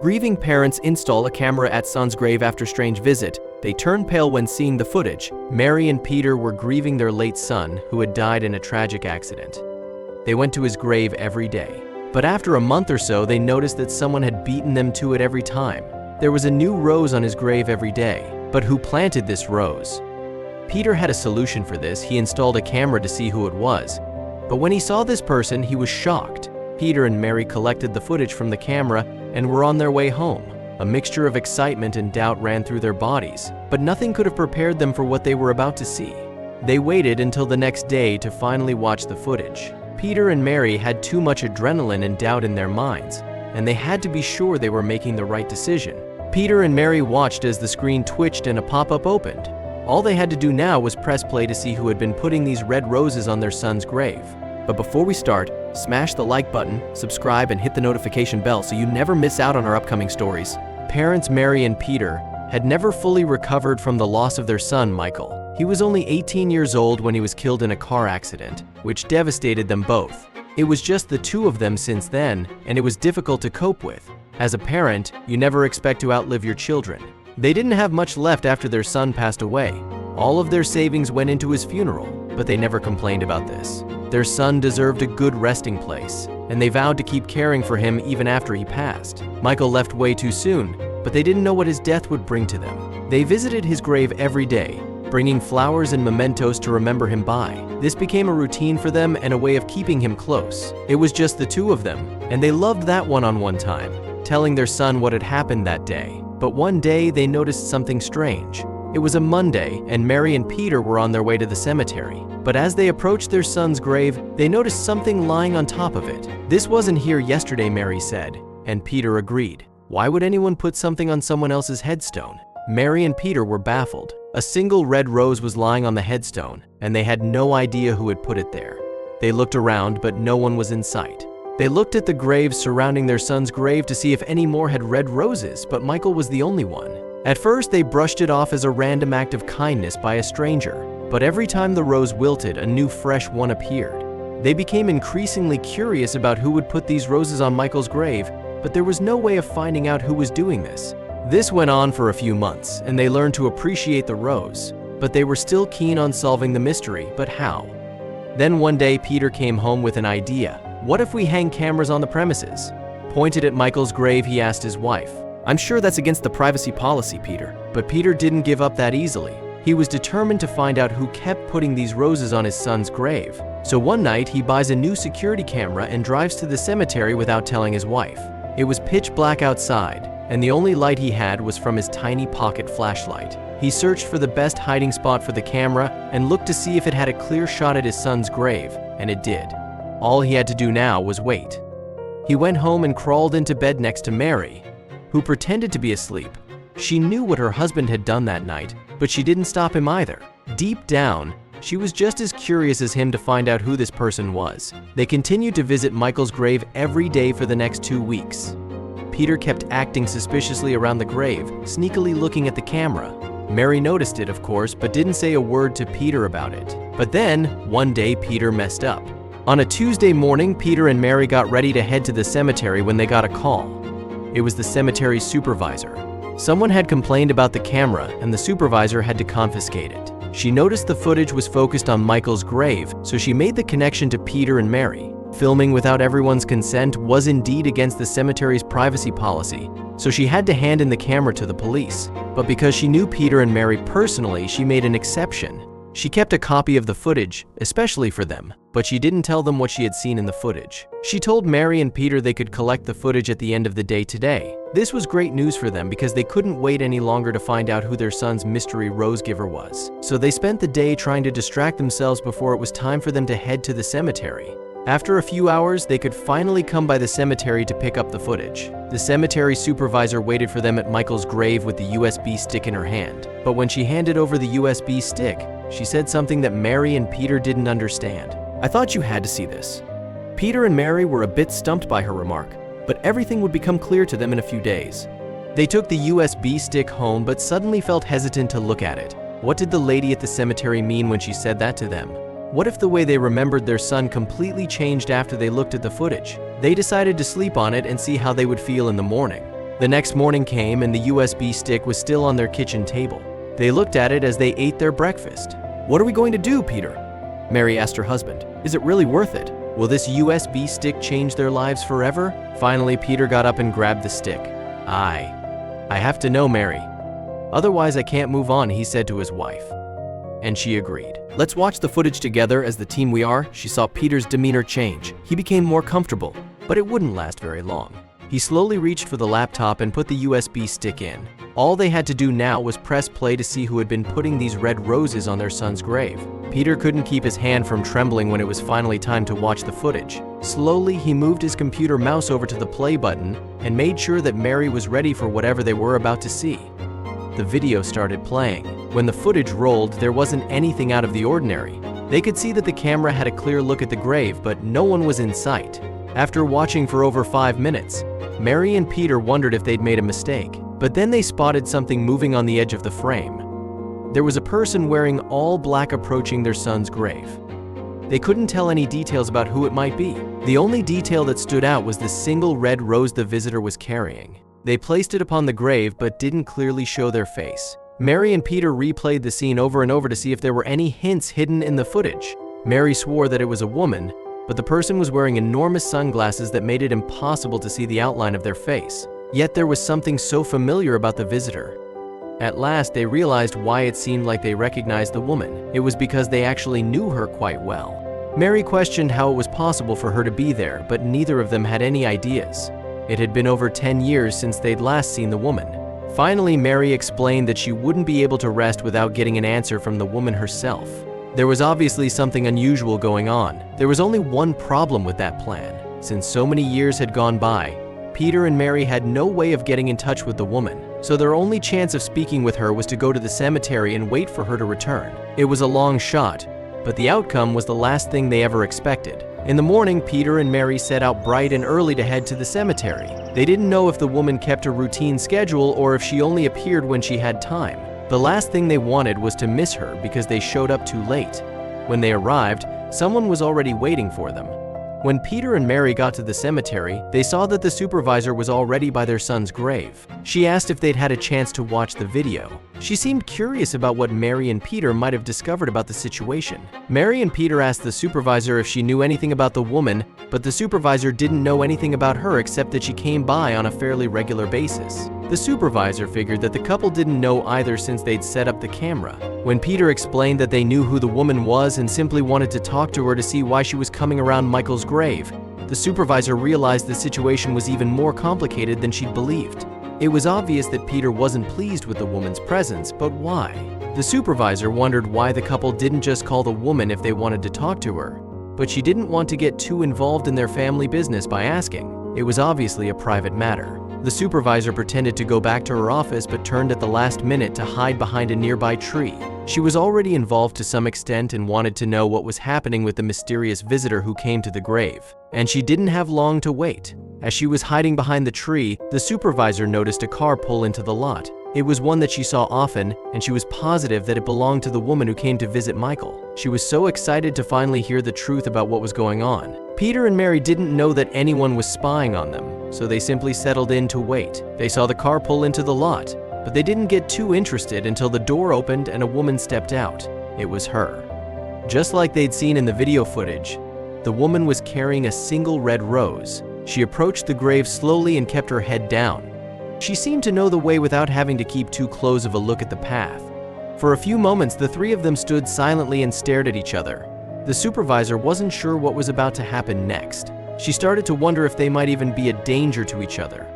Grieving parents install a camera at son's grave after strange visit. They turn pale when seeing the footage. Mary and Peter were grieving their late son, who had died in a tragic accident. They went to his grave every day. But after a month or so, they noticed that someone had beaten them to it every time. There was a new rose on his grave every day. But who planted this rose? Peter had a solution for this. He installed a camera to see who it was. But when he saw this person, he was shocked. Peter and Mary collected the footage from the camera and were on their way home. A mixture of excitement and doubt ran through their bodies, but nothing could have prepared them for what they were about to see. They waited until the next day to finally watch the footage. Peter and Mary had too much adrenaline and doubt in their minds, and they had to be sure they were making the right decision. Peter and Mary watched as the screen twitched and a pop-up opened. All they had to do now was press play to see who had been putting these red roses on their son's grave. But before we start, smash the like button, subscribe, and hit the notification bell so you never miss out on our upcoming stories. Parents Mary and Peter had never fully recovered from the loss of their son, Michael. He was only 18 years old when he was killed in a car accident, which devastated them both. It was just the two of them since then, and it was difficult to cope with. As a parent, you never expect to outlive your children. They didn't have much left after their son passed away. All of their savings went into his funeral, but they never complained about this. Their son deserved a good resting place, and they vowed to keep caring for him even after he passed. Michael left way too soon, but they didn't know what his death would bring to them. They visited his grave every day, bringing flowers and mementos to remember him by. This became a routine for them and a way of keeping him close. It was just the two of them, and they loved that one-on-one time, telling their son what had happened that day. But one day they noticed something strange. It was a Monday, and Mary and Peter were on their way to the cemetery. But as they approached their son's grave, they noticed something lying on top of it. "This wasn't here yesterday," Mary said, and Peter agreed. Why would anyone put something on someone else's headstone? Mary and Peter were baffled. A single red rose was lying on the headstone, and they had no idea who had put it there. They looked around, but no one was in sight. They looked at the graves surrounding their son's grave to see if any more had red roses, but Michael was the only one. At first, they brushed it off as a random act of kindness by a stranger, but every time the rose wilted, a new fresh one appeared. They became increasingly curious about who would put these roses on Michael's grave, but there was no way of finding out who was doing this. This went on for a few months, and they learned to appreciate the rose, but they were still keen on solving the mystery, but how? Then one day, Peter came home with an idea. What if we hang cameras on the premises? Pointed at Michael's grave, he asked his wife. "I'm sure that's against the privacy policy, Peter." But Peter didn't give up that easily. He was determined to find out who kept putting these roses on his son's grave. So one night, he buys a new security camera and drives to the cemetery without telling his wife. It was pitch black outside, and the only light he had was from his tiny pocket flashlight. He searched for the best hiding spot for the camera and looked to see if it had a clear shot at his son's grave, and it did. All he had to do now was wait. He went home and crawled into bed next to Mary, who pretended to be asleep. She knew what her husband had done that night, but she didn't stop him either. Deep down, she was just as curious as him to find out who this person was. They continued to visit Michael's grave every day for the next 2 weeks. Peter kept acting suspiciously around the grave, sneakily looking at the camera. Mary noticed it, of course, but didn't say a word to Peter about it. But then, one day, Peter messed up. On a Tuesday morning, Peter and Mary got ready to head to the cemetery when they got a call. It was the cemetery's supervisor. Someone had complained about the camera, and the supervisor had to confiscate it. She noticed the footage was focused on Michael's grave, so she made the connection to Peter and Mary. Filming without everyone's consent was indeed against the cemetery's privacy policy, so she had to hand in the camera to the police. But because she knew Peter and Mary personally, she made an exception. She kept a copy of the footage, especially for them, but she didn't tell them what she had seen in the footage. She told Mary and Peter they could collect the footage at the end of the day today. This was great news for them because they couldn't wait any longer to find out who their son's mystery rose giver was. So they spent the day trying to distract themselves before it was time for them to head to the cemetery. After a few hours, they could finally come by the cemetery to pick up the footage. The cemetery supervisor waited for them at Michael's grave with the USB stick in her hand. But when she handed over the USB stick, she said something that Mary and Peter didn't understand. "I thought you had to see this." Peter and Mary were a bit stumped by her remark, but everything would become clear to them in a few days. They took the USB stick home but suddenly felt hesitant to look at it. What did the lady at the cemetery mean when she said that to them? What if the way they remembered their son completely changed after they looked at the footage? They decided to sleep on it and see how they would feel in the morning. The next morning came and the USB stick was still on their kitchen table. They looked at it as they ate their breakfast. "What are we going to do, Peter?" Mary asked her husband. "Is it really worth it? Will this USB stick change their lives forever?" Finally, Peter got up and grabbed the stick. I have to know, Mary. Otherwise, I can't move on," he said to his wife. And she agreed. "Let's watch the footage together. As the team we are," she saw Peter's demeanor change. He became more comfortable, but it wouldn't last very long. He slowly reached for the laptop and put the USB stick in. All they had to do now was press play to see who had been putting these red roses on their son's grave. Peter couldn't keep his hand from trembling when it was finally time to watch the footage. Slowly, he moved his computer mouse over to the play button and made sure that Mary was ready for whatever they were about to see. The video started playing. When the footage rolled, there wasn't anything out of the ordinary. They could see that the camera had a clear look at the grave, but no one was in sight. After watching for over 5 minutes, Mary and Peter wondered if they'd made a mistake. But then they spotted something moving on the edge of the frame. There was a person wearing all black approaching their son's grave. They couldn't tell any details about who it might be. The only detail that stood out was the single red rose the visitor was carrying. They placed it upon the grave but didn't clearly show their face. Mary and Peter replayed the scene over and over to see if there were any hints hidden in the footage. Mary swore that it was a woman, but the person was wearing enormous sunglasses that made it impossible to see the outline of their face. Yet there was something so familiar about the visitor. At last, they realized why it seemed like they recognized the woman. It was because they actually knew her quite well. Mary questioned how it was possible for her to be there, but neither of them had any ideas. It had been over 10 years since they'd last seen the woman. Finally, Mary explained that she wouldn't be able to rest without getting an answer from the woman herself. There was obviously something unusual going on. There was only one problem with that plan. Since so many years had gone by, Peter and Mary had no way of getting in touch with the woman, so their only chance of speaking with her was to go to the cemetery and wait for her to return. It was a long shot, but the outcome was the last thing they ever expected. In the morning, Peter and Mary set out bright and early to head to the cemetery. They didn't know if the woman kept a routine schedule or if she only appeared when she had time. The last thing they wanted was to miss her because they showed up too late. When they arrived, someone was already waiting for them. When Peter and Mary got to the cemetery, they saw that the supervisor was already by their son's grave. She asked if they'd had a chance to watch the video. She seemed curious about what Mary and Peter might have discovered about the situation. Mary and Peter asked the supervisor if she knew anything about the woman, but the supervisor didn't know anything about her except that she came by on a fairly regular basis. The supervisor figured that the couple didn't know either since they'd set up the camera. When Peter explained that they knew who the woman was and simply wanted to talk to her to see why she was coming around Michael's grave, the supervisor realized the situation was even more complicated than she'd believed. It was obvious that Peter wasn't pleased with the woman's presence, but why? The supervisor wondered why the couple didn't just call the woman if they wanted to talk to her, but she didn't want to get too involved in their family business by asking. It was obviously a private matter. The supervisor pretended to go back to her office but turned at the last minute to hide behind a nearby tree. She was already involved to some extent and wanted to know what was happening with the mysterious visitor who came to the grave. And she didn't have long to wait. As she was hiding behind the tree, the supervisor noticed a car pull into the lot. It was one that she saw often, and she was positive that it belonged to the woman who came to visit Michael. She was so excited to finally hear the truth about what was going on. Peter and Mary didn't know that anyone was spying on them, so they simply settled in to wait. They saw the car pull into the lot, but they didn't get too interested until the door opened and a woman stepped out. It was her. Just like they'd seen in the video footage, the woman was carrying a single red rose. She approached the grave slowly and kept her head down. She seemed to know the way without having to keep too close of a look at the path. For a few moments, the three of them stood silently and stared at each other. The supervisor wasn't sure what was about to happen next. She started to wonder if they might even be a danger to each other.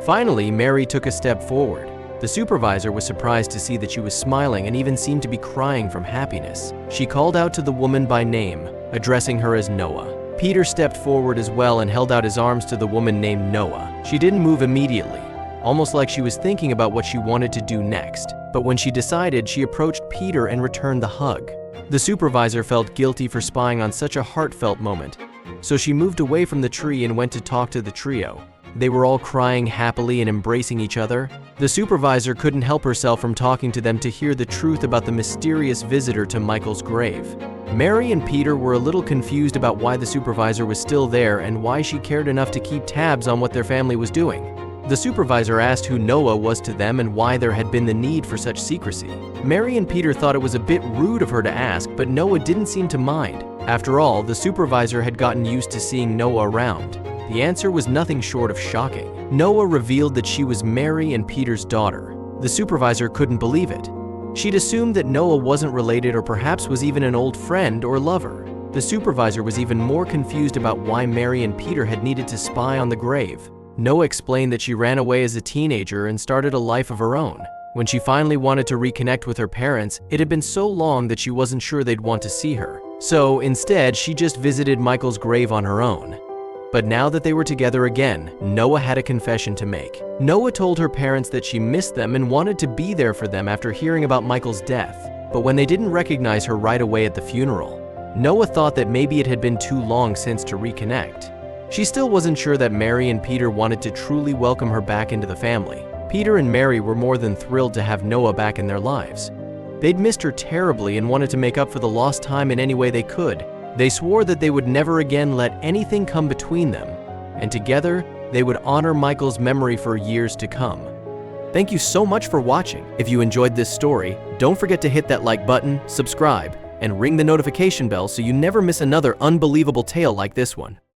Finally, Mary took a step forward. The supervisor was surprised to see that she was smiling and even seemed to be crying from happiness. She called out to the woman by name, addressing her as Noah. Peter stepped forward as well and held out his arms to the woman named Noah. She didn't move immediately, almost like she was thinking about what she wanted to do next. But when she decided, she approached Peter and returned the hug. The supervisor felt guilty for spying on such a heartfelt moment, so she moved away from the tree and went to talk to the trio. They were all crying happily and embracing each other. The supervisor couldn't help herself from talking to them to hear the truth about the mysterious visitor to Michael's grave. Mary and Peter were a little confused about why the supervisor was still there and why she cared enough to keep tabs on what their family was doing. The supervisor asked who Noah was to them and why there had been the need for such secrecy. Mary and Peter thought it was a bit rude of her to ask, but Noah didn't seem to mind. After all, the supervisor had gotten used to seeing Noah around. The answer was nothing short of shocking. Noah revealed that she was Mary and Peter's daughter. The supervisor couldn't believe it. She'd assumed that Noah wasn't related or perhaps was even an old friend or lover. The supervisor was even more confused about why Mary and Peter had needed to spy on the grave. Noah explained that she ran away as a teenager and started a life of her own. When she finally wanted to reconnect with her parents, it had been so long that she wasn't sure they'd want to see her. So instead, she just visited Michael's grave on her own. But now that they were together again, Noah had a confession to make. Noah told her parents that she missed them and wanted to be there for them after hearing about Michael's death. But when they didn't recognize her right away at the funeral, Noah thought that maybe it had been too long since to reconnect. She still wasn't sure that Mary and Peter wanted to truly welcome her back into the family. Peter and Mary were more than thrilled to have Noah back in their lives. They'd missed her terribly and wanted to make up for the lost time in any way they could. They swore that they would never again let anything come between them, and together they would honor Michael's memory for years to come. Thank you so much for watching. If you enjoyed this story, don't forget to hit that like button, subscribe, and ring the notification bell so you never miss another unbelievable tale like this one.